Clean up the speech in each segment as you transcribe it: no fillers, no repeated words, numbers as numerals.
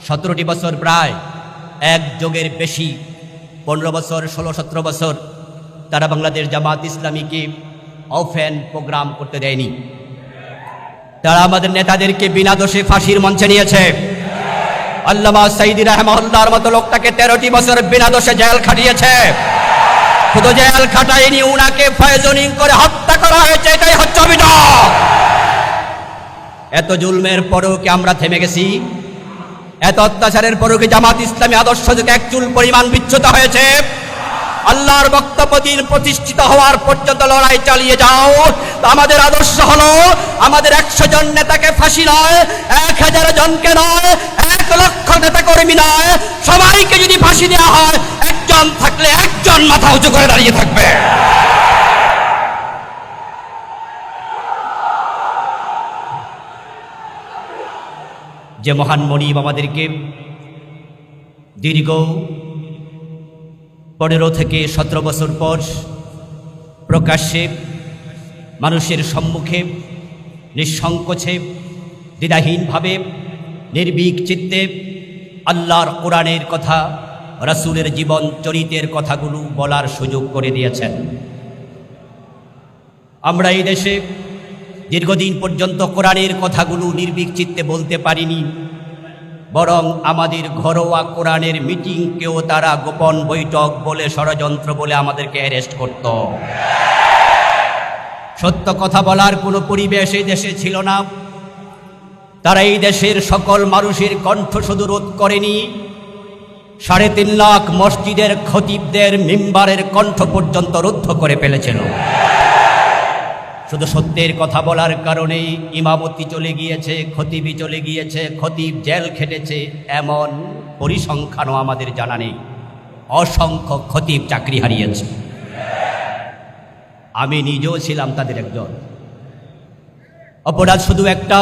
17টি বছর, প্রায় এক যুগের বেশি, 15 বছর, 16-17 বছর তারা বাংলাদেশ জামাত ইসলামীকে অফেন প্রোগ্রাম করতে দেয়নি। তারা আমাদের নেতাদেরকে বিনা দোষে ফাঁসির মঞ্চে নিয়েছে। আল্লামা সাইদি রাহমাহুল্লাহর মতো লোকটাকে 13টি বছর বিনা দোষে জেল খাটিয়েছে। শুধু জেল খাটায়নি, উনাকে পয়জনিং করে হত্যা করা হয়েছে। এটাই হচ্ছে অভিযোগ। এত জুলমের পরেও কি আমরা থেমে গেছি? এত অত্যাচারের পরেও কি জামাত ইসলামী আদর্শ থেকে এক চুল পরিমাণ বিচ্যুত হয়েছে? আল্লাহর বক্তব্য দিন প্রতিষ্ঠিত হওয়ার পর্যন্ত লড়াই চালিয়ে যাও। আমাদের আদর্শ হলো আমাদের 100 জন নেতাকে ফাঁসি নয়, 1000 জনকে নয়, 1 লক্ষ নেতা কর্মী নয়, সবাইকে যদি ফাঁসি দেওয়া হয়, একজন থাকলে একজন মাথা উঁচু করে দাঁড়িয়ে থাকবে। যে মহান মনিব আমাদেরকে দীর্ঘ 15 থেকে 17 বছর পর প্রকাশ্যে মানুষের সম্মুখে নিঃসংকোচে দ্বিধাহীনভাবে নির্ভীক চিত্তে আল্লাহর কোরআনের কথা, রাসূলের জীবন চরিত্রের কথাগুলো বলার সুযোগ করে দিয়েছেন। আমরা এই দেশে দীর্ঘদিন পর্যন্ত কোরআনের কথাগুলো নির্ভীক চিত্তে বলতে পারিনি, বরং আমাদের ঘরোয়া কোরআনের মিটিংকেও তারা গোপন বৈঠক বলে, ষড়যন্ত্র বলে আমাদেরকে অ্যারেস্ট করত। সত্য কথা বলার কোনো পরিবেশ এই দেশে ছিল না। তারা এই দেশের সকল মানুষের কণ্ঠ শুধু রোধ করেনি, 3.5 লাখ মসজিদের খতিবদের মিম্বারের কণ্ঠ পর্যন্ত রুদ্ধ করে ফেলেছিল। শুধু সত্যের কথা বলার কারণেই ইমামতি চলে গিয়েছে, খতিবি চলে গিয়েছে, খতিব জেল খেটেছে, এমন পরিসংখ্যানও আমাদের জানা নেই। অসংখ্য খতিব চাকরি হারিয়েছে। আমি নিজেও ছিলাম তাদের একজন। অপরাধ শুধু একটা,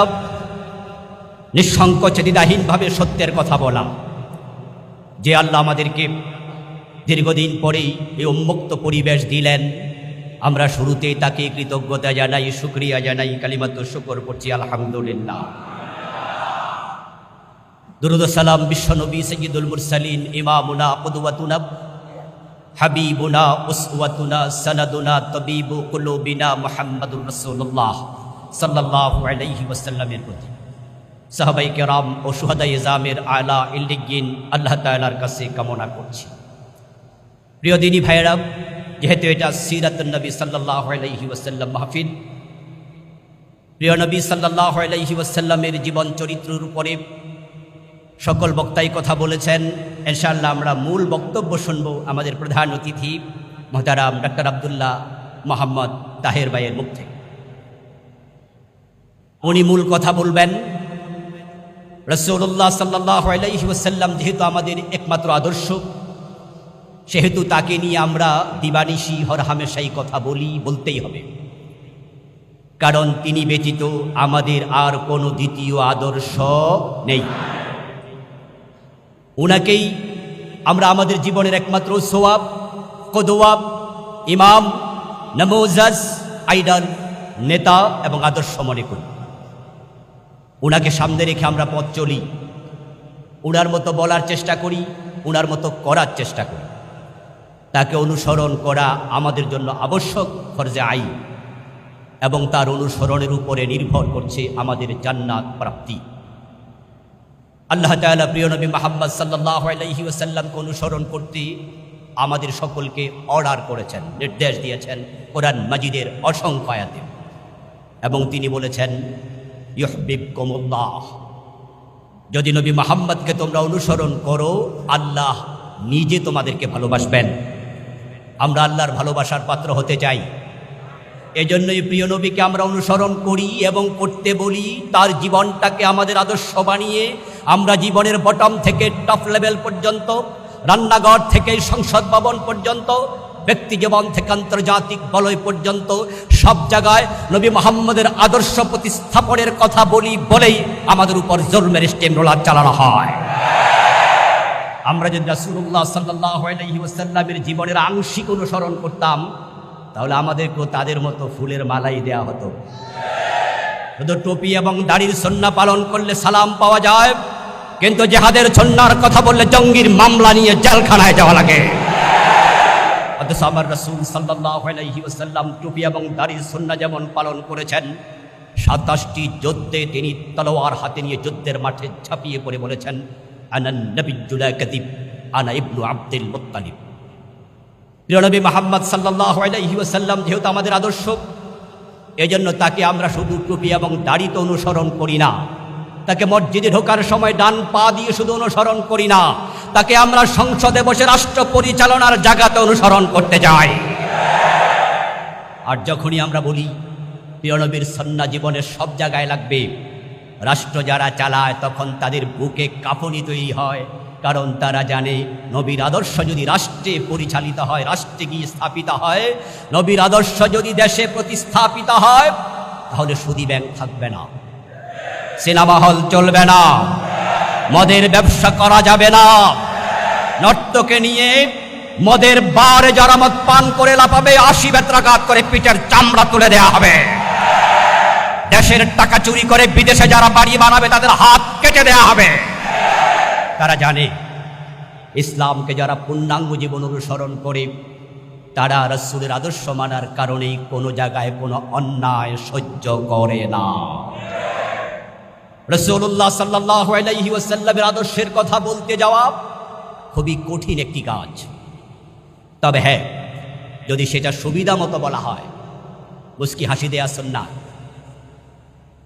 নিঃসংকোচে দ্বিধাহীনভাবে সত্যের কথা বলা। যে আল্লাহ আমাদেরকে দীর্ঘদিন পরেই এই উন্মুক্ত পরিবেশ দিলেন, আমরা শুরুতেই তাকে কৃতজ্ঞতা জানাই, শুকরিয়া জানাই, কালিমাতুশ শুকর পড়ছি আলহামদুলিল্লাহ। দুরূদ ও সালাম বিশ্বনবী সাইয়্যিদুল মুরসালিন, ইমামুনা, কুদওয়াতুনা, হাবিবুনা, উসওয়াতুনা, সানাদুনা, তাবিবু কুলুবিনা মুহাম্মাদুর রাসূলুল্লাহ সাল্লাল্লাহু আলাইহি ওয়াসাল্লামের প্রতি, সাহাবায়ে কেরাম ও শুহাদায়ে জামের আলা ইল্লিগিন আল্লাহ তাআলার কাছে কামনা করছি। প্রিয় দিনী ভাইয়েরা, যেহেতু এটা সিরাতুন নবী সাল্লাল্লাহু আলাইহি ওয়াসাল্লাম মাহফিল, প্রিয় নবী সাল্লাল্লাহু আলাইহি ওয়াসাল্লামের জীবন চরিত্রের উপরে সকল বক্তাই কথা বলেছেন। ইনশাআল্লাহ আমরা মূল বক্তব্য শুনব আমাদের প্রধান অতিথি মুহতারাম ডক্টর আব্দুল্লাহ মোহাম্মদ তাহের ভাইয়ের মুখ থেকে। উনি মূল কথা বলবেন। রাসূলুল্লাহ সাল্লাল্লাহু আলাইহি ওয়াসাল্লাম যেহেতু আমাদের একমাত্র আদর্শ, সেহেতু তাকে নিয়ে আমরা দিবানিশি হরহামেশাই কথা বলতেই হবে, কারণ তিনি ব্যতীত আমাদের আর কোনো দ্বিতীয় আদর্শ নেই। উনাকেই আমরা আমাদের জীবনের একমাত্র সোয়াব, কদওয়া, ইমাম, নমুজাজ, আইডল, নেতা এবং আদর্শ মনে করি। উনাকে সামনে রেখে আমরা পথ চলি, উনার মতো বলার চেষ্টা করি, উনার মতো করার চেষ্টা করি। তাকে অনুসরণ করা আমাদের জন্য আবশ্যক, ফরজে আইন, এবং তার অনুসরণের উপরে নির্ভর করছে আমাদের জান্নাত প্রাপ্তি। আল্লাহ তাআলা প্রিয় নবী মুহাম্মদ সাল্লাল্লাহু আলাইহি ওয়াসাল্লামকে অনুসরণ করতে আমাদের সকলকে অর্ডার করেছেন, নির্দেশ দিয়েছেন কোরআন মাজিদের অসংখ্য আয়াতে, এবং তিনি বলেছেন ইউহিব্বুকুমুল্লাহ, যদি নবী মুহাম্মদকে তোমরা অনুসরণ করো, আল্লাহ নিজে তোমাদেরকে ভালোবাসবেন। আমরা আল্লাহর ভালোবাসার পাত্র হতে চাই। এজন্যই প্রিয় নবীকে আমরা অনুসরণ করি এবং করতে বলি। তার জীবনটাকে আমাদের আদর্শ বানিয়ে আমরা জীবনের বটম থেকে টপ লেভেল পর্যন্ত, রান্নাঘর থেকে সংসদ ভবন পর্যন্ত, ব্যক্তি জীবন থেকে আন্তর্জাতিক বলয় পর্যন্ত সব জায়গায় নবী মুহাম্মদের আদর্শ প্রতিস্থাপনের কথা বলেই আমাদের উপর জুলমের স্টিমরোলার চালানো হয়। আমরা যদি রাসূলুল্লাহ সাল্লাল্লাহু আলাইহি ওয়াসাল্লামের জীবনের আংশিক অনুসরণ করতাম, তাহলে আমাদেরকেও তাদের মতো ফুলের মালাই দেয়া হতো। শুধু টুপি এবং দাড়ির সুন্নাহ পালন করলে সালাম পাওয়া যায়, কিন্তু জেহাদের সন্ন্যার কথা বললে জঙ্গির মামলা নিয়ে জেলখানায় যাওয়া লাগে। অথচ আমার রাসূল সাল্লাল্লাহু আলাইহি ওয়াসাল্লাম টুপি এবং দাড়ি সুন্নাহ যেমন পালন করেছেন, 27টি যুদ্ধে তিনি তলোয়ার হাতে নিয়ে যুদ্ধের মাঠে ঝাঁপিয়ে পড়ে বলেছেন, আনান নবিয়্যুল লা কাযিব, আনা ইবনু আব্দুল মুত্তালিব। প্রিয় নবী মুহাম্মদ সাল্লাল্লাহু আলাইহি ওয়াসাল্লাম যেহেতু আমাদের আদর্শ, এজন্য তাকে আমরা শুধু টুপি এবং দাড়িতে অনুসরণ করি না, তাকে মসজিদে ঢোকার সময় ডান পা দিয়ে শুধু অনুসরণ করি না, তাকে আমরা সংসদে বসে রাষ্ট্র পরিচালনার জায়গাতে অনুসরণ করতে যাই। আর যখনই আমরা বলি প্রিয় নবীর সুন্নাহ জীবনের সব জায়গায় লাগবে, রাষ্ট্র যারা চালায় তখন তাদের বুকে কাঁপুনি তৈরি হয়, কারণ তারা জানে নবীর আদর্শ যদি রাষ্ট্রে পরিচালিত হয়, রাষ্ট্রে গিয়ে স্থাপিত হয়, নবীর আদর্শ যদি দেশে প্রতিস্থাপিত হয়, তাহলে সুদী ব্যাংক থাকবে না, সিনেমা হল চলবে না, মদের ব্যবসা করা যাবে না, নর্তকে নিয়ে মদের বারে যারা মদ পান করে লাফাবে 80 বেত্রাঘাত করে পিঠের চামড়া তুলে দেয়া হবে। দেশের টাকা চুরি করে বিদেশে যারা বাড়ি বানাবে তাদের হাত কেটে দেয়া হবে। তারা জানে ইসলামকে যারা পূর্ণাঙ্গ জীবন অনুসরণ করে তারা রাসূলের আদর্শ মানার কারণে কোনো জায়গায় কোনো অন্যায় সহ্য করে না। রাসূলুল্লাহ সাল্লাল্লাহু আলাইহি ওয়াসাল্লামের আদর্শের কথা বলতে যাওয়া খুবই কঠিন একটি কাজ। তবে হ্যাঁ, যদি সেটা সুবিধা মতো বলা হয়, মুস্কি হাসি দেয়া সুন্নাহ,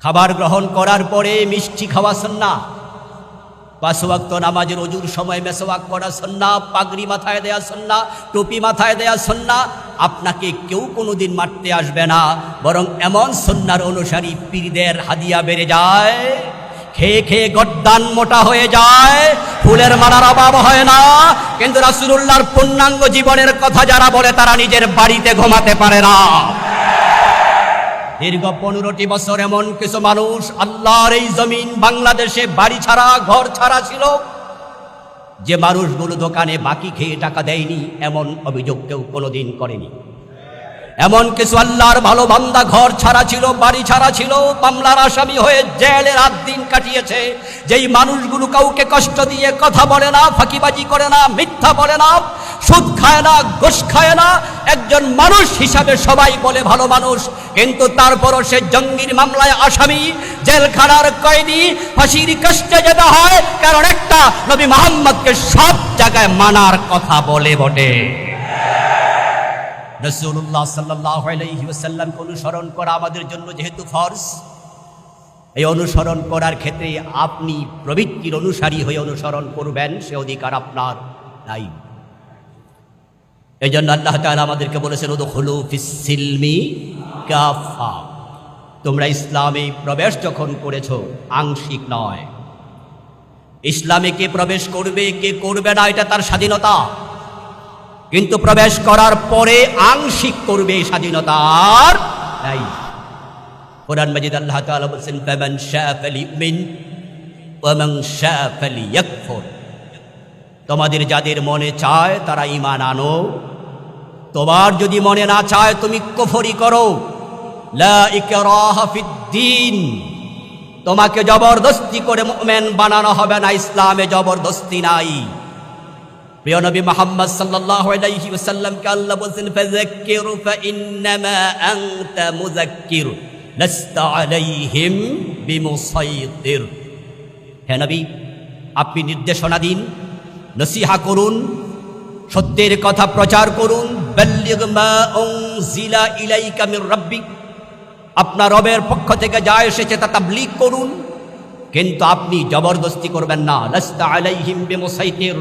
খাবার গ্রহণ করার পরে মিষ্টি খাওয়া সুন্নাহ, 5 ওয়াক্ত নামাজের ওযুর সময় মেসওয়াক করা সুন্নাহ, পাগড়ি মাথায় দেয়া সুন্নাহ, টুপি মাথায় দেয়া সুন্নাহ। আপনাকে কেউ কোনোদিন মারতে আসবে না, বরং এমন সুন্নাহর অনুসারী পীরদের হাদিয়া বেড়ে যায়, খেয়ে খেয়ে গর্দান মোটা হয়ে যায়, ফুলের মালার অভাব হয় না। কিন্তু রাসূলুল্লাহর পূর্ণাঙ্গ জীবনের কথা যারা বলে তারা নিজের বাড়িতে ঘুমাতে পারে না। দীর্ঘ 15টি বছর এমন কিছু মানুষ আল্লাহর এই জমিন বাংলাদেশে বাড়ি ছাড়া ঘর ছাড়া ছিল, যে মানুষগুলো দোকানে বাকি খেয়ে টাকা দেয়নি এমন অভিযোগ কেউ কোনোদিন করেনি। এমন কিছু আল্লাহর ভালো বান্দা ঘর ছাড়া ছিল, বাড়ি ছাড়া ছিল, মামলার আসামি হয়ে জেলে রাত দিন কাটিয়েছে। যেই মানুষগুলো কাউকে কষ্ট দিয়ে কথা বলে না, ফাঁকিবাজি করে না, মিথ্যা বলে না, সুদ খায় না, ঘুষ খায় না, একজন মানুষ হিসাবে সবাই বলে ভালো মানুষ, কিন্তু তারপরও সে জঙ্গির মামলায় আসামি, জেলখানার কয়েদি, ফাঁসির কষ্টে যেতে হয়, কারণ একটা নবী মুহাম্মদকে সব জায়গায় মানার কথা বলে বটে। রাসূলুল্লাহ সাল্লাল্লাহু আলাইহি ওয়াসাল্লামকে অনুসরণ করা আমাদের জন্য যেহেতু ফরজ, এই অনুসরণ করার ক্ষেত্রে আপনি প্রবৃত্তির অনুসারী হয়ে অনুসরণ করবেন সে অধিকার আপনার নাই। এই জন্য আল্লাহ তাআলা আমাদেরকে বলেছেন, উদখুলু ফিস সিলমি কাফা, তোমরা ইসলামে প্রবেশ যখন করেছো আংশিক নয়। ইসলামে কে প্রবেশ করবে কে করবে না এটা তার স্বাধীনতা, কিন্তু প্রবেশ করার পরে আংশিক করবে স্বাধীনতা আর নাই। কোরআন মাজিদ আল্লাহ তাআলা বলেছেন, ফামান শাআ ফালিউমিন ওয়া মান শাআ ফালিয়াকফুর, তোমাদের যাদের মনে চায় তারা ঈমান আনো, তোমার যদি মনে না চায় তুমি কুফরি করো। লা ইকরাহা ফিদ্দীন, তোমাকে জবরদস্তি করে মুমিন বানানো হবে না, ইসলামে জবরদস্তি নাই। প্রিয় নবী মুহাম্মদ সাল্লাল্লাহু আলাইহি ওয়াসাল্লামকে আল্লাহ বলেন, ফাযাক্কির ফাইন্নামা আনতা মুযাক্কির লাস্তা আলাইহিম বিমুসাইতির। হে নবী, আপনি নির্দেশনা দিন, নসিহা করুন, সত্যের কথা প্রচার করুন। বাল্লিগ মা উনজিলা ইলাইকা মির রাব্বিক, আপনার রবের পক্ষ থেকে যা এসেছে তা তাবলীগ করুন, কিন্তু আপনি জবরদস্তি করবেন না। লাস্তা আলাইহিম বিমুসাইতির,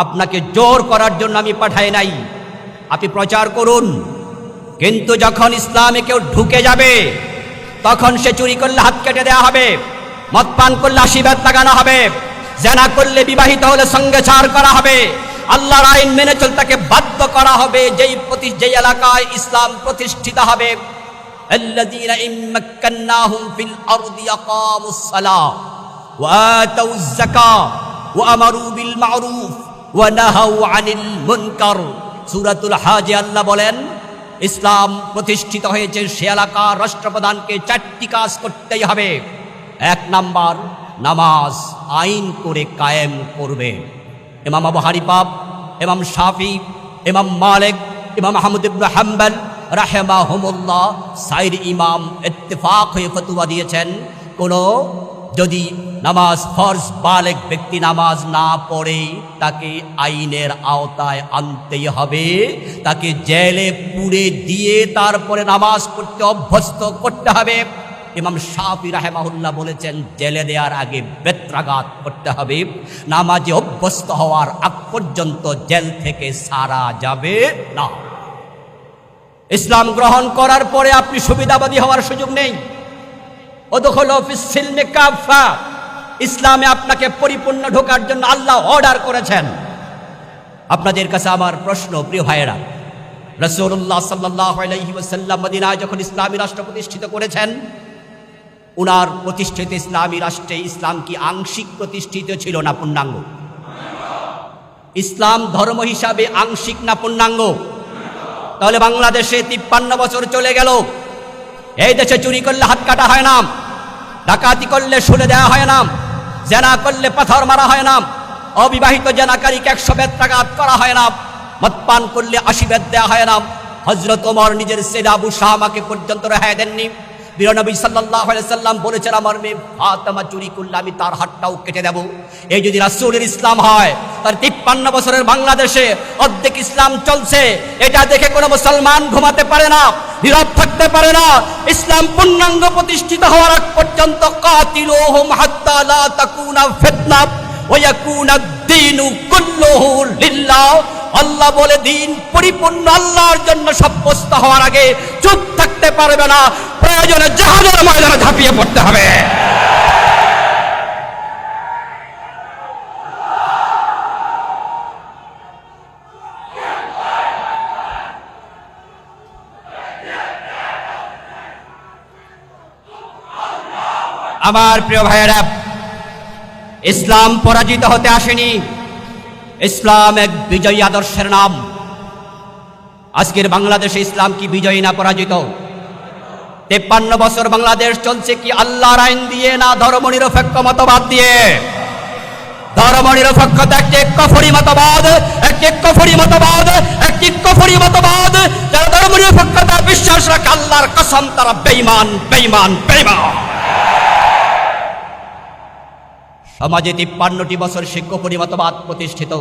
আপনাকে জোর করার জন্য আমি পাঠাই নাই, আপনি প্রচার করুন। কিন্তু যখন ইসলামে কেউ ঢুকে যাবে তখন সে চুরি করলে হাত কেটে দেওয়া হবে, মদ পান করলে 80 বেত লাগানো হবে, জেনা করলে বিবাহিত হলে সঙ্গে ছাড় করা হবে, আল্লাহর আইন মেনে চলতে তাকে বাধ্য করা হবে। যেই এলাকায় ইসলাম প্রতিষ্ঠিত হবে, আল্লাযীনা ইম্মাক্কান্নাহুম ফিল আরদি ইয়াকামুস সালাহ ওয়া আতাউয যাকাহ ওয়া আমারু বিল মা'রুফ ওয়া নাহাউ আনিল মুনকার। সূরাতুল হাজে আল্লাহ বলেন, ইসলাম প্রতিষ্ঠিত হয়েছে সে এলাকার রাষ্ট্রপ্রধানকে 4টি কাজ করতেই হবে। 1 নাম্বার, নামাজ আইন করে কায়েম করবে। ইমাম আবু হানিফা, ইমাম শাফি, ইমাম মালিক, ইমাম আহমদ ইবনে হাম্বল রাহিমাহুমুল্লাহ সাইর ইমাম ইত্তেফাক হয়ে ফতোয়া দিয়েছেন, যদি নামাজ ফরজ বালেগ ব্যক্তি নামাজ না পড়ে তাকে আইনের আওতায় আনতেই হবে, তাকে জেলে পুরে দিয়ে তারপরে নামাজ পড়তে অভ্যস্ত করতে হবে। ইমাম শাফি রাহিমাহুল্লাহ বলেছেন জেলে দেওয়ার আগে বেত্রাঘাত করতে হবে, নামাজে অভ্যস্ত হওয়ার আগ পর্যন্ত জেল থেকে ছাড়া যাবে না। ইসলাম গ্রহণ করার পরে আপনি সুবিধাবাদী হওয়ার সুযোগ নেই। ওদখুলু ফিস সিলমি কাফা, ইসলামে আপনাকে পরিপূর্ণ ঢোকার জন্য আল্লাহ অর্ডার করেছেন। আপনাদের কাছে আমার প্রশ্ন, প্রিয় ভাইয়েরা, রাসূলুল্লাহ সাল্লাল্লাহু আলাইহি ওয়াসাল্লাম মদিনায় যখন ইসলামী রাষ্ট্র প্রতিষ্ঠিত করেছেন, উনার প্রতিষ্ঠিত ইসলামী রাষ্ট্রে ইসলাম কি আংশিক প্রতিষ্ঠিত ছিল না পূর্ণাঙ্গ? ইসলাম ধর্ম হিসাবে আংশিক না পূর্ণাঙ্গ? তাহলে বাংলাদেশে 53 বছর চলে গেল, এই দেশে চুরি করলে হাত কাটা হয় না, ডাকাতি করলে শুলে দেওয়া হয় না, জেনা করলে পাথর মারা হয় না, অবিবাহিত জেনাকারীকে 100 বেত্রাঘাত করা হয় না, মদ পান করলে 80 বেত দেওয়া হয় না। হযরত ওমর নিজের ছেলে আবু শামাকে পর্যন্ত রেহাই দেননি। প্রিয় নবী সাল্লাল্লাহু আলাইহি সাল্লাম বলেছেন, আমার মেয়ে ফাতেমা চুরি করলে আমি তার হাতটাও কেটে দেব। এই যদি রাসূলের ইসলাম হয়, তার 53 বছরের বাংলাদেশে অর্ধেক ইসলাম চলছে, এটা দেখে কোনো মুসলমান ঘুমাতে পারে না, নীরব থাকতে পারে না। ইসলাম পূর্ণাঙ্গ প্রতিষ্ঠিত হওয়ার আগ পর্যন্ত কাতিলুহুম হাত্তা লা তাকুনা ফিতনা ওয়া ইয়াকুনা আদ-দীনু কুল্লুহু লিল্লাহ। আল্লাহ বলে দিন পরিপূর্ণ আল্লাহর জন্য সাব্যস্ত হওয়ার আগে চুপ থাকতে পারবে না, প্রয়োজনে জিহাদের ময়দানে ঝাঁপিয়ে পড়তে হবে। আমার প্রিয় ভাইয়েরা, ইসলাম পরাজিত হতে আসেনি, ইসলাম এক বিজয়ী আদর্শের নাম। আজকের বাংলাদেশে ইসলাম কি বিজয়ী না পরাজিত? 53 বছর বাংলাদেশ চলছে কি আল্লাহর আইন দিয়ে না ধর্মনিরপেক্ষ মতবাদ দিয়ে? ধর্মনিরপেক্ষতা একটি কুফরি মতবাদ, একটি কুফরি মতবাদ, একটি কুফরি মতবাদ। যারা ধর্মনিরপেক্ষতা বিশ্বাস রাখে, আল্লাহর কসম তারা বেঈমান, বেঈমান, বেঈমান। সমাজে 53টি বছর সে কুফরি মতবাদ প্রতিষ্ঠিত।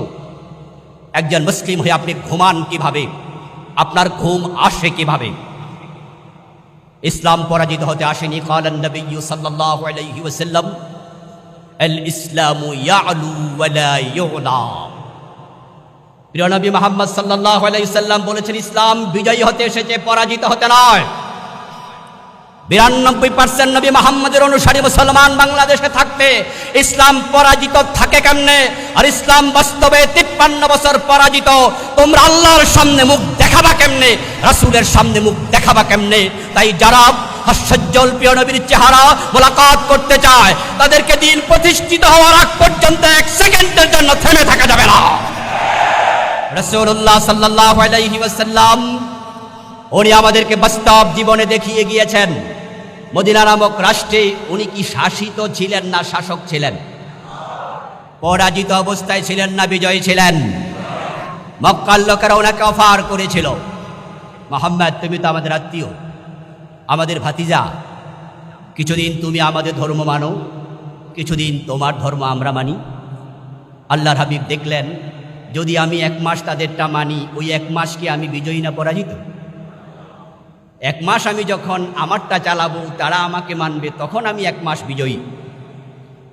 একজন মুসলিম হয়ে আপনি ঘুমান কিভাবে? আপনার ঘুম আসে কিভাবে? ইসলাম পরাজিত হতে আসেনি। ক্বালান নবী সাল্লাল্লাহু আলাইহি ওয়াসাল্লাম, আল ইসলামু ইয়ালু ওয়া লা ইউলা। প্রিয় নবী মুহাম্মদ সাল্লাল্লাহু আলাইহি ওয়াসাল্লাম বলেছেন, ইসলাম বিজয়ী হতে এসেছে, পরাজিত হতে নয়। 92% নবী মুহাম্মদের অনুসারী মুসলমান বাংলাদেশে থাকতে ইসলাম পরাজিত থাকে কেমনে? আর ইসলাম বাস্তবে 53 বছর পরাজিত। তোমরা আল্লাহর সামনে মুখ দেখাবা কেমনে? রাসূলের সামনে মুখ দেখাবা কেমনে? তাই যারা হাস্যজ্জ্বল প্রিয় নবীর চেহারা মোলাকাত করতে চায়, তাদেরকে দিন প্রতিষ্ঠিত হওয়ার আগ পর্যন্ত 1 সেকেন্ডের জন্য থেমে থাকা যাবে না। রাসূলুল্লাহ সাল্লাল্লাহু আলাইহি ওয়াসাল্লাম উনি আমাদেরকে বাস্তব জীবনে দেখিয়ে গিয়েছেন। মদিনা নামক রাষ্ট্রে উনি কি শাসিত ছিলেন না শাসক ছিলেন? পরাজিত অবস্থায় ছিলেন না বিজয়ী ছিলেন? মক্কার লোকেরা ওনাকে অফার করেছিল, মুহাম্মদ তুমি তো আমাদের আত্মীয়, আমাদের ভাতিজা, কিছুদিন তুমি আমাদের ধর্ম মানো, কিছুদিন তোমার ধর্ম আমরা মানি। আল্লাহর হাবিব দেখলেন, যদি আমি 1 মাস তাদেরটা মানি, ওই 1 মাস কি আমি বিজয়ী না পরাজিত? 1 মাস আমি যখন আমারটা চালাবো, তারা আমাকে মানবে, তখন আমি 1 মাস বিজয়ী।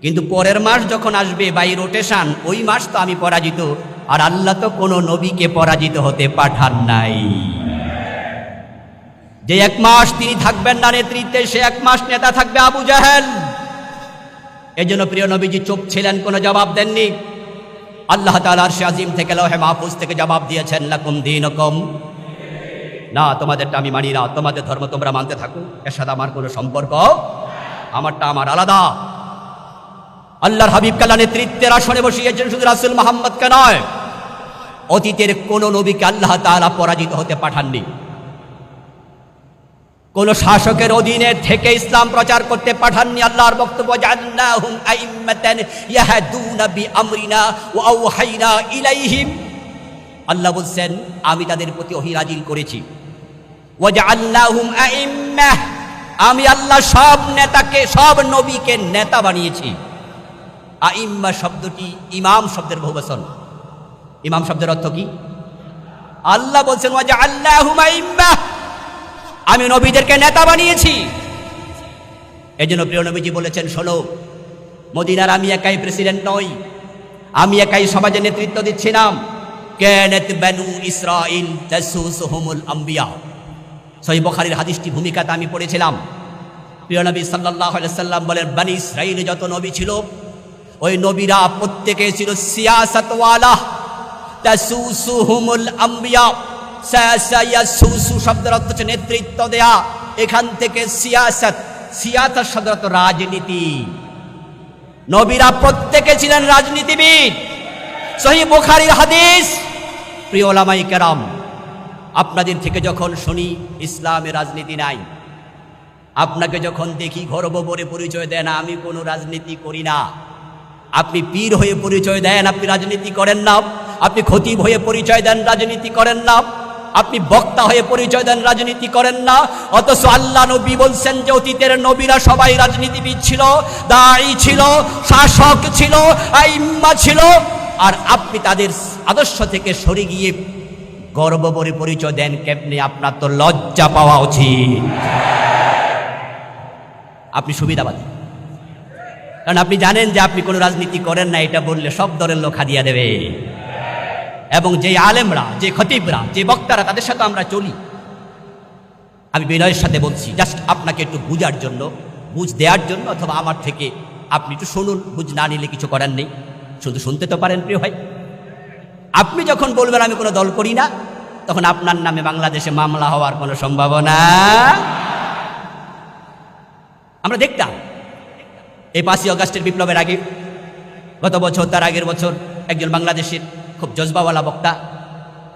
কিন্তু পরের মাস যখন আসবে বাই রোটেশন, ওই মাস তো আমি পরাজিত। আর আল্লাহ তো কোনো নবীকে পরাজিত হতে পাঠান নাই। যে 1 মাস তিনি থাকবেন না নেতৃত্বে, সে 1 মাস নেতা থাকবে আবু জাহেল। এজন্য প্রিয় নবীজি চুপ ছিলেন, কোনো জবাব দেননি। আল্লাহ তাআলা আরশে আজিম থেকে লৌহে মাহফুজ থেকে জবাব দিয়েছেন, লাকুম দীনুকুম, না তোমাদেরটা আমি মানি না, তোমাদের ধর্ম তোমরা মানতে থাকো, এর সাথে আমার কোনো সম্পর্ক, আমারটা আমার আলাদা। আল্লাহর হাবিব কাল্লা নেতৃত্বের আসনে বসিয়েছেন শুধু রাসূল মুহাম্মদকে নয়, অতীতের কোন নবীকে আল্লাহ তাআলা পরাজিত হতে পাঠাননি। কোন শাসকের অধীনে থেকে ইসলাম প্রচার করতে পাঠাননি। আল্লাহর বক্তব্য, জাআলনাহুম আইম্মাতান ইয়াহদুনা বিআমরিনা ওয়া আওহাইনা ইলাইহিম। আল্লাহ বলছেন আমি তাদের প্রতি ওহী নাজিল করেছি। ওয়া জাআলনাহুম আইম্মাহ, আমি আল্লাহ সব নেতাকে, সব নবীকে নেতা বানিয়েছি। আইম্মা শব্দটি ইমাম শব্দের বহুবচন। ইমাম শব্দের অর্থ কি? আল্লাহ বলছেন ওয়া জাআলনাহুম আইম্মাহ, আমি নবীদেরকে নেতা বানিয়েছি। এজন্য প্রিয় নবীজি বলেছেন, শোনো মদিনার আমি একাই প্রেসিডেন্ট নই, আমি একাই সমাজে নেতৃত্ব দিচ্ছি না। কানাত বানু ইসরাঈল তাসুসুহুমুল আম্বিয়া। সহিহ বুখারীর হাদিসটি ভূমিকাতে আমি পড়েছিলাম। প্রিয় নবী সাল্লাল্লাহু আলাইহি সাল্লাম বলেন, বনি ইসরাঈলে যত নবী ছিল ওই নবীরা প্রত্যেকে ছিল সিয়াসাতওয়ালা। তাসুসুহুমুল আম্বিয়া, সিয়াসায়াসুসু শব্দের অর্থ হচ্ছে নেতৃত্ব দেয়া। এখান থেকে সিয়াসাত, সিয়াসাত শব্দের অর্থ রাজনীতি। নবীরা প্রত্যেকে ছিলেন রাজনীতিবিদ। সহিহ বুখারীর হাদিস। প্রিয় উলামায়ে কেরাম, আপনাদের থেকে যখন শুনি ইসলামে রাজনীতি নাই, আপনাকে যখন দেখি গর্ব করে পরিচয় দেন আমি কোনো রাজনীতি করি না, আপনি পীর হয়ে পরিচয় দেন আপনি রাজনীতি করেন না, আপনি খতিব হয়ে পরিচয় দেন রাজনীতি করেন না, আপনি বক্তা হয়ে পরিচয় দেন রাজনীতি করেন না, অথচ আল্লাহ নবী বলছেন যে অতীতের নবীরা সবাই রাজনীতিবিদ ছিল, দাঈ ছিল, শাসক ছিল, আইম্মা ছিল, আর আপনি তাদের আদর্শ থেকে সরে গিয়ে গর্ব করে পরিচয় দেন কেমনে? আপনার তো লজ্জা পাওয়া উচিত। আপনি সুবিধাবাদী, কারণ আপনি জানেন যে আপনি কোনো রাজনীতি করেন না। এটা বললে সব দলের লোক হাদিয়া দেবে। এবং যে আলেমরা, যে খতিবরা, যে বক্তারা, তাদের সাথে আমরা চলি। আমি বিনয়ের সাথে বলছি, জাস্ট আপনাকে একটু বুঝার জন্য, বুঝ দেওয়ার জন্য, অথবা আমার থেকে আপনি একটু শুনুন। বুঝ না নিলে কিছু করার নেই, শুধু শুনতে তো পারেন। প্রিয় ভাই, আপনি যখন বলবেন আমি কোনো দল করি না, তখন আপনার নামে বাংলাদেশে মামলা হওয়ার কোনো সম্ভাবনা। আমরা দেখতাম এই 5ই আগস্টের বিপ্লবের আগে, গত বছর, তার আগের বছর, একজন বাংলাদেশের খুব জজবাওয়ালা বক্তা,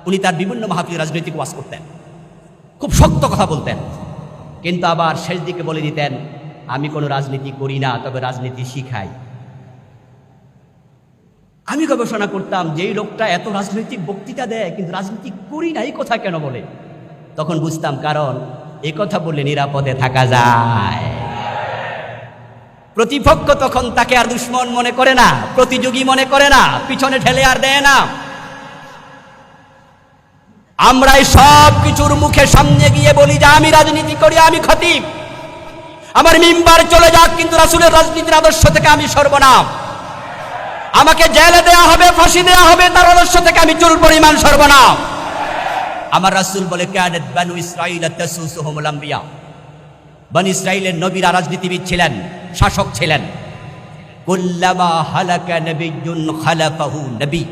উনি তার বিভিন্ন মাহফিলে রাজনৈতিক ওয়াজ করতেন, খুব শক্ত কথা বলতেন, কিন্তু আবার শেষ দিকে বলে দিতেন আমি কোনো রাজনীতি করি না, তবে রাজনীতি শিখাই। আমি গবেষণা করতাম যে এই লোকটা এত রাজনৈতিক বক্তৃতা দেয় কিন্তু রাজনীতি করি না, এই কথা কেন বলে? তখন বুঝতাম কারণ এই কথা বললে নিরাপদে থাকা যায়। প্রতিপক্ষ তখন তাকে আর দুশ্মন মনে করে না, প্রতিযোগী মনে করে না, পিছনে ঠেলে আর দেয় না। আমরাই সব কিছুর মুখে সামনে গিয়ে বলি যে আমি রাজনীতি করি, আমি খতিব, আমার মিম্বার চলে যাক, কিন্তু রাসূলের রাজনীতির আদর্শ থেকে আমি সর্বনাম। আমাকে জেলে দেয়া হবে, ফাঁসি দেয়া হবে, তার আদর্শ থেকে আমি চুল পরিমাণ সর্বনাম। আমার রাসূল বলে, কানাত বানু ইসরাঈল তাসুসুহুমুল আম্বিয়া। বনি ইসরাঈলের নবীরা রাজনীতিবিদ ছিলেন, শাসক ছিলেন। কুল্লামা হালাকা নবিয়্যুন খালাফাহু নবী,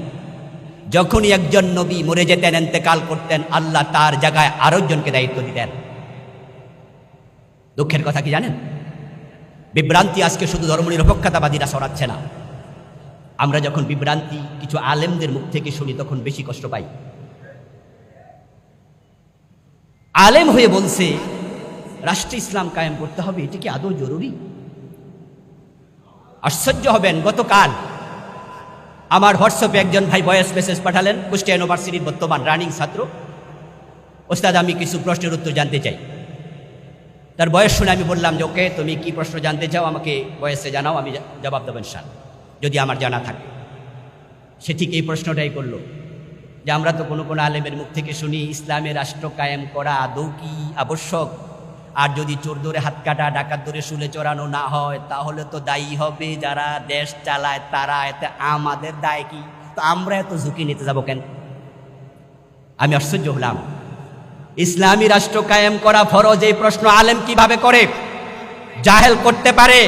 যখনই একজন নবী মরে যেতেন, ইন্তেকাল করতেন, আল্লাহ তার জায়গায় আরো একজনকে দায়িত্ব দিতেন। দুঃখের কথা কি জানেন? বিভ্রান্তি আজকে শুধু ধর্মনিরপেক্ষতাবাদীরা ছড়াচ্ছে না, আমরা যখন বিভ্রান্তি কিছু আলেমদের মুখ থেকে শুনি তখন বেশি কষ্ট পাই। আলেম হয়ে বলছে রাষ্ট্রে ইসলাম কায়েম করতে হবে, এটি কি আদৌ জরুরি? আশ্চর্য হবেন, গতকাল আমার হোয়াটসঅ্যাপে একজন ভাই ভয়েস মেসেজ পাঠালেন, কুষ্টিয়া ইউনিভার্সিটির বর্তমান রানিং ছাত্র। ওস্তাদ, আমি কিছু প্রশ্নের উত্তর জানতে চাই। তার বয়স শুনে আমি বললাম যে ওকে, তুমি কি প্রশ্ন জানতে চাও আমাকে বয়সে জানাও, আমি জবাব দেবো ইনশাআল্লাহ, যদি আমার জানা থাকে। সে ঠিক এই প্রশ্নটাই করলো যে আমরা তো কোনো কোনো আলেমের মুখ থেকে শুনি ইসলামী রাষ্ট্র কায়েম করা আদৌ কি আবশ্যক? আর যদি চোর ধরে হাত কাটা, ডাকাত ধরে শুলে চড়ানো না হয়, তাহলে তো দায়ী হবে যারা দেশ চালায় তারা, এতে আমাদের দায় কি? তো আমরা এত ঝুঁকি নিতে যাবো কেন? আমি আশ্চর্য হলাম। ইসলামী রাষ্ট্র কায়েম করা ফরজ, এই প্রশ্ন আলেম কিভাবে করে? জাহেল করতে পারে,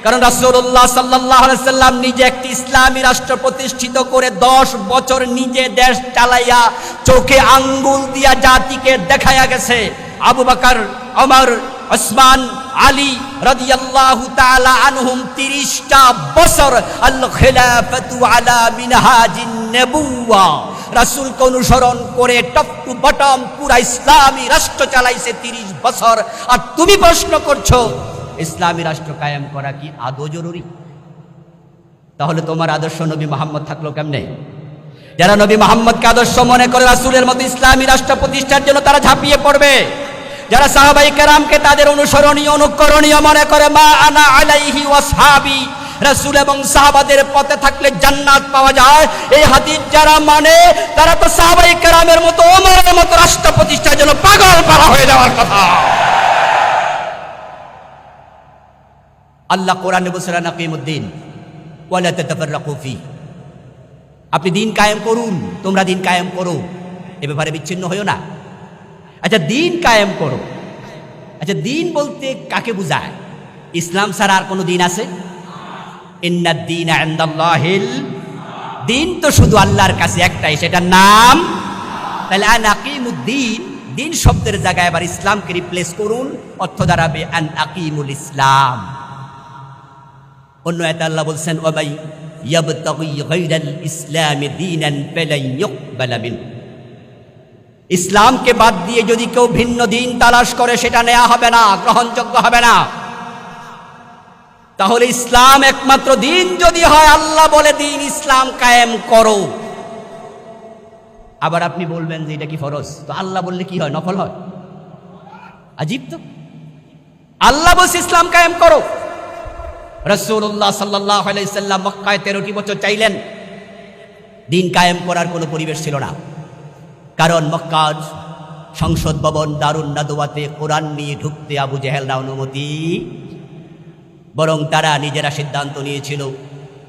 কারণ রাসূলুল্লাহ সাল্লাল্লাহু আলাইহি সাল্লাম নিজে একটি ইসলামী রাষ্ট্র প্রতিষ্ঠিত করে 10 বছর নিজে দেশ চালাইয়া চোখে আঙ্গুল দিয়া জাতিকে দেখাইয়া গেছে। আবু বকর, ওমর, ওসমান, আলী রাদিয়াল্লাহু তাআলা আনহুম 30টা বছর আল খিলাফাতু আলা মিনহাজিন নবুওয়া, রাসূলকে অনুসরণ করে টপ টু বটম পুরা ইসলামী রাষ্ট্র চালাইছে 30 বছর, আর তুমি প্রশ্ন করছো ইসলামী রাষ্ট্র কায়েম করা কি আদৌ জরুরি? তাহলে তোমার আদর্শ নবী মুহাম্মদ থাকলো কেমনে? যারা নবী মুহাম্মদকে আদর্শ মনে করে রাসূলের মতো ইসলামী রাষ্ট্র প্রতিষ্ঠার জন্য তারা ঝাঁপিয়ে পড়বে। যারা সাহাবায়ে কেরামকে তাদের অনুসরণীয় অনুকরণীয় মনে করে, মা আনা আলাইহি ওয়াসহাবি, রাসূল এবং সাহাবাদের পথে থাকলে জান্নাত পাওয়া যায়, এই হাদিস যারা মানে তারা তো সাহাবায়ে কেরামের মতো ওমরের মতো রাষ্ট্র প্রতিষ্ঠার জন্য পাগল পারা হয়ে যাওয়ার কথা। আল্লাহ কোরআনে বলেছেন আকিমুদ্দিন ওয়ালা তাতাফাররাকু ফি, আপনি দিন কায়েম করুন, তোমরা দিন কায়েম করো, এ ব্যাপারে বিচ্ছিন্ন হইও না। আচ্ছা দিন কায়েম করো, আচ্ছা দিন বলতে কাকে বোঝায়? ইসলাম ছাড়া আর কোনো দিন আছে? ইন্নাদ দীনা ইনদাল্লাহিল, দিন তো শুধু আল্লাহর কাছে একটাই, সেটার নাম। তাহলে আন আকিমুদ্দিন, দিন শব্দের জায়গায় আবার ইসলামকে রিপ্লেস করুন, অর্থ দাঁড়াবে আন আকিমুল ইসলাম। অন্য আয়াতে আল্লাহ বলছেন ওয়াবাই ইয়াবতাগি গায়রাল ইসলামি দীনান ফালান ইউকবালা মিনহু, ইসলামকে বাদ দিয়ে যদি কেউ ভিন্ন দিন তালাশ করে সেটা নেওয়া হবে না, গ্রহণযোগ্য হবে না। তাহলে ইসলাম একমাত্র দিন যদি হয়, আল্লাহ বলে দিন ইসলাম কায়েম করো, আবার আপনি বলবেন যে এটা কি ফরজ, তো আল্লাহ বললে কি হয়, নফল হয়? আজীব তো, আল্লাহ বলছে ইসলাম কায়েম করো। রাসূলুল্লাহ সাল্লাল্লাহু আলাইহি সাল্লাম মক্কায় 13টি বছর চাইলেন, দিন কায়েম করার কোনো পরিবেশ ছিল না, কারণ মক্কার সংসদ ভবন দারুন নাদওয়াতে কোরআন নিয়ে ঢুকতে আবু জেহেল না অনুমতি, বরং তারা নিজেরা সিদ্ধান্ত নিয়েছিল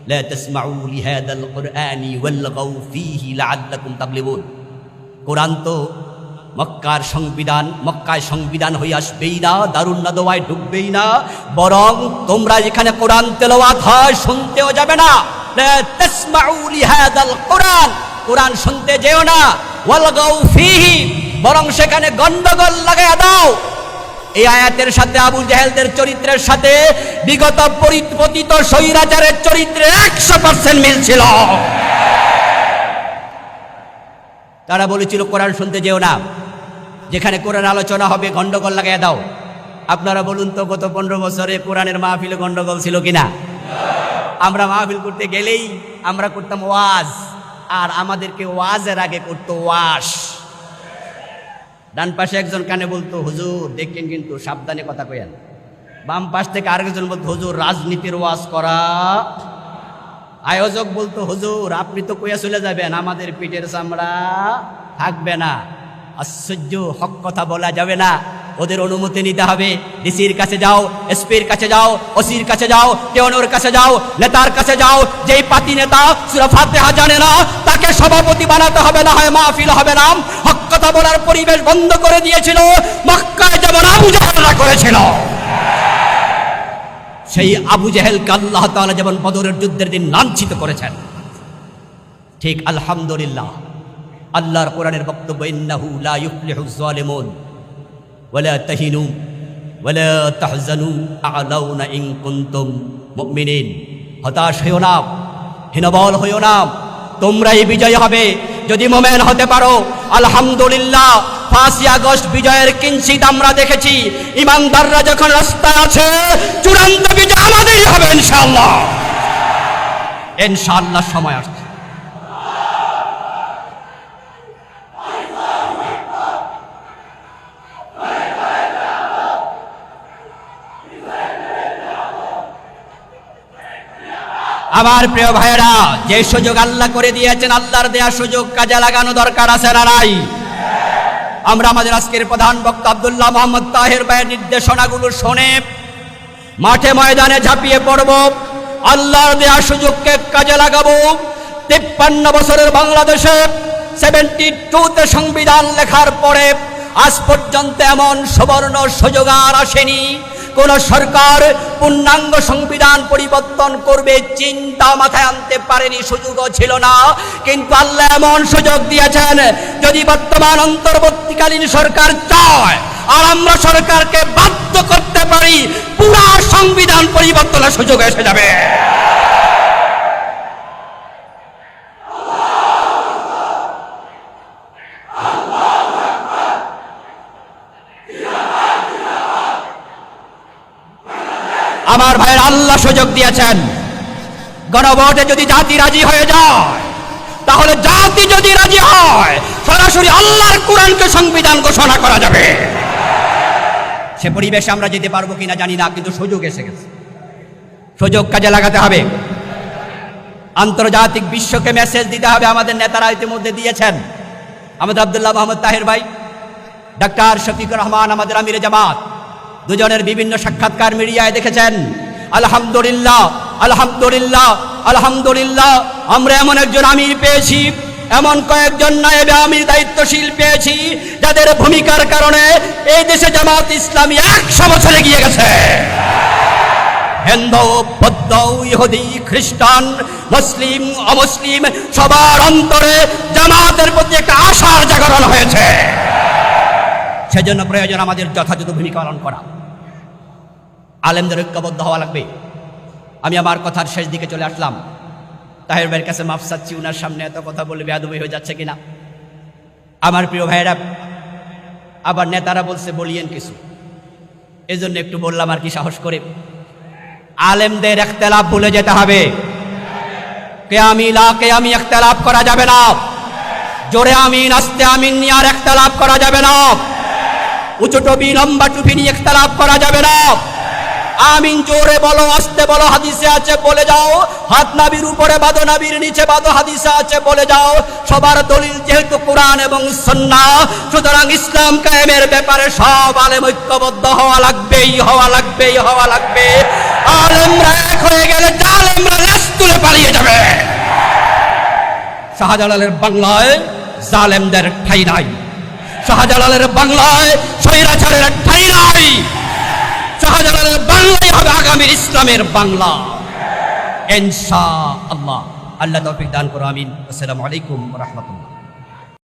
লা তাসমাউ লিহাদাল কুরআনি ওয়ালগাউ ফীহি লাআল্লাকুম তাগলিবুন। কোরআন তো মক্কার সংবিধান, মক্কায় সংবিধান হয়ে আসবেই না, দারুন নাদওয়ায় ঢুকবেই না, বরং তোমরা যেখানে কোরআন তেলাওয়াত হয় শুনতেও যাবে না, লা তাসমাউ লিহাদাল কুরআন, কোরআন শুনতে যেও না, ওয়ালগাউ ফীহি, বরং সেখানে গন্ডগোল লাগায়া দাও। এই আয়াতের সাথে আবু জেহেলদের চরিত্রের সাথে বিগত পতিত স্বৈরাচারের চরিত্রে 100% মিল ছিল। তারা বলেছিল কোরআন শুনতে যেও না, যেখানে কোরআন আলোচনা হবে গন্ডগোল লাগায়া দাও। আপনারা বলুন তো গত 15 বছরে কোরআনের মাহফিলে গন্ডগোল ছিল কিনা? আমরা মাহফিল করতে গেলেই আমরা করতাম ওয়াজ, আর আমাদেরকে ওয়াজের আগে করতো ওয়াশ। ডান পাশে একজন কানে বলতো হুজুর দেখেন কিন্তু সাবধানে কথা কইেন, বাম পাশ থেকে আরেকজন বলতো হুজুর রাজনীতির ওয়াজ করা। আয়োজক বলতো হুজুর আপনি তো কইয়া চলে যাবেন, আমাদের পিঠের চামড়া থাকবে না। আশ্চর্য, হক কথা বলা যাবে না, ওদের অনুমতি নিতে হবে। ডিসির কাছে যাও, এসপির কাছে যাও, ওসির কাছে যাও, টেওনোর কাছে যাও, নেতার কাছে যাও। যেই পাতি নেতা সূরা ফাতিহা জানে না তাকে সভাপতি বানাতে হবে, না হয় মাহফিল হবে না। হক কথা বলার পরিবেশ বন্ধ করে দিয়েছিল মক্কায়, যেমন আবু জেহেলরা করেছিল। সেই আবু জেহেলকে আল্লাহ তাআলা যেমন বদরের যুদ্ধের দিন লাঞ্ছিত করেছেন, ঠিক আলহামদুলিল্লাহ আল্লাহর কোরআনের বক্তব্য ইন্নাহু লা ইউফলিহুজ জালিমুন ওয়ালা তাহিনু ওয়ালা তাহজানু আ'লাউনা ইন কুনতুম মুমিনিন। হতাশ হইও না, হীনবল হইও না, তোমরাই বিজয় হবে যদি মুমিন হতে পারো। আলহামদুলিল্লাহ 5ই আগস্ট বিজয়ের কিঞ্চিত আমরা দেখেছি। ইমানদাররা যখন রাস্তায় আছে চূড়ান্ত বিজয় আমাদেরই হবে ইনশাআল্লাহ। ইনশাআল্লাহ সময় আসছে। আমার প্রিয় ভাইয়েরা, যে সুযোগ আল্লাহ করে দিয়েছেন, আল্লাহর দেয়া সুযোগ কাজে লাগানো দরকার আছে না নাই? আমরা আমাদের আজকের প্রধান বক্তা আব্দুল্লাহ মোহাম্মদ তাহের ভাইয়ের নির্দেশনাগুলো শুনে মাঠে ময়দানে ঝাঁপিয়ে পড়ব, আল্লাহর দেয়া সুযোগকে কাজে লাগাবো। 53 বছরের বাংলাদেশে 72তে সংবিধান লেখার পরে আজ পর্যন্ত এমন সুবর্ণ সুযোগ আর আসেনি। কোন সরকার পূর্ণাঙ্গ সংবিধান পরিবর্তন করবে চিন্তা মাথায় আনতে পারেনি, সুযোগও ছিল না। কিন্তু আল্লাহ এমন সুযোগ দিয়েছেন, যদি বর্তমান অন্তর্বর্তীকালীন সরকার চায় আর আমরা সরকারকে বাধ্য করতে পারি, পুরো সংবিধান পরিবর্তনের সুযোগ এসে যাবে। আমার ভাইয়ের আল্লাহ সুযোগ দিয়েছেন। গণভোটে যদি জাতি রাজি হয়ে যায়, তাহলে জাতি যদি রাজি হয়, সরাসরি আল্লাহর কোরআনকে সংবিধান ঘোষণা করা যাবে। সে পরিবেশে আমরা যেতে পারবো কিনা জানি না, কিন্তু সুযোগ এসে গেছে। সুযোগ কাজে লাগাতে হবে। আন্তর্জাতিক বিশ্বকে মেসেজ দিতে হবে। আমাদের নেতারা ইতিমধ্যে দিয়েছেন। আমাদের আব্দুল্লাহ মোহাম্মদ তাহের ভাই, ডাক্তার শফিকুর রহমান আমাদের আমিরে জামাত, দুজনের বিভিন্ন সাক্ষাৎকার মিডিয়ায় দেখেছেন। আলহামদুলিল্লাহ, আলহামদুলিল্লাহ, আলহামদুলিল্লাহ, আমরা এমন একজন আমির পেয়েছি, এমন কয়েকজন নায়েবে আমির দায়িত্বশীল পেয়েছি, যাদের ভূমিকার কারণে এই দেশে জামাত ইসলামী 100 বছর এগিয়ে গেছে। হিন্দু, বৌদ্ধ, ইহুদি, খ্রিস্টান, মুসলিম, অমুসলিম সবার অন্তরে জামাতের প্রতি একটা আশার জাগরণ হয়েছে। সেজন্য প্রয়োজন আমাদের যথাযথ ভূমিকা পালন করা। আলেমদের ঐক্যবদ্ধ হওয়া লাগবে। আমি আমার কথার শেষ দিকে চলে আসলাম। তাহের ভাইয়ের কাছে মাফ চাচ্ছি, উনার সামনে এত কথা বলে বেয়াদবি হয়ে যাচ্ছে কিনা। আমার প্রিয় ভাইয়েরা, আবার নেতারা বলছে বলিয়েন কিছু, এজন্য একটু বললাম আর কি সাহস করে। আলেমদের ইখতিলাফ ভুলে যেতে হবে। কেয়ামি ইখতিলাফ করা যাবে না। জোরে আমিন, আস্তে আমিন নিয়ে আর ইখতিলাফ করা যাবে না। উঁচু টুপি, লম্বা টুপি নিয়ে ইখতিলাফ করা যাবে না। আমিন জোরে বলো, আস্তে বলো, হাদিসে আছে বলে যাও। হাত নাবির উপরে বাঁধো, নাবির নিচে বাঁধো, হাদিসে আছে বলে যাও। সবার দলিল যেহেতু কোরআন এবং সুন্নাহ, সুতরাং ইসলাম কায়েমের ব্যাপারে সব আলেম ঐক্যবদ্ধ হওয়া লাগবেই, হওয়া লাগবেই, হওয়া লাগবে। আলেমরা এক হয়ে গেলে জালেমরা লেজ তুলে পালিয়ে যাবে। শাহজালালের বাংলায় জালেমদের ঠাঁই নাই। শাহজালালের বাংলায় স্বৈরাচারের ঠাঁই নাই। শাহজালালের বাংলাই হবে আগামীর ইসলামের বাংলা, ইনশাআল্লাহ। আল্লাহ তৌফিক দান করো, আমিন। আসসালামু আলাইকুম ওয়া রাহমাতুল্লাহ।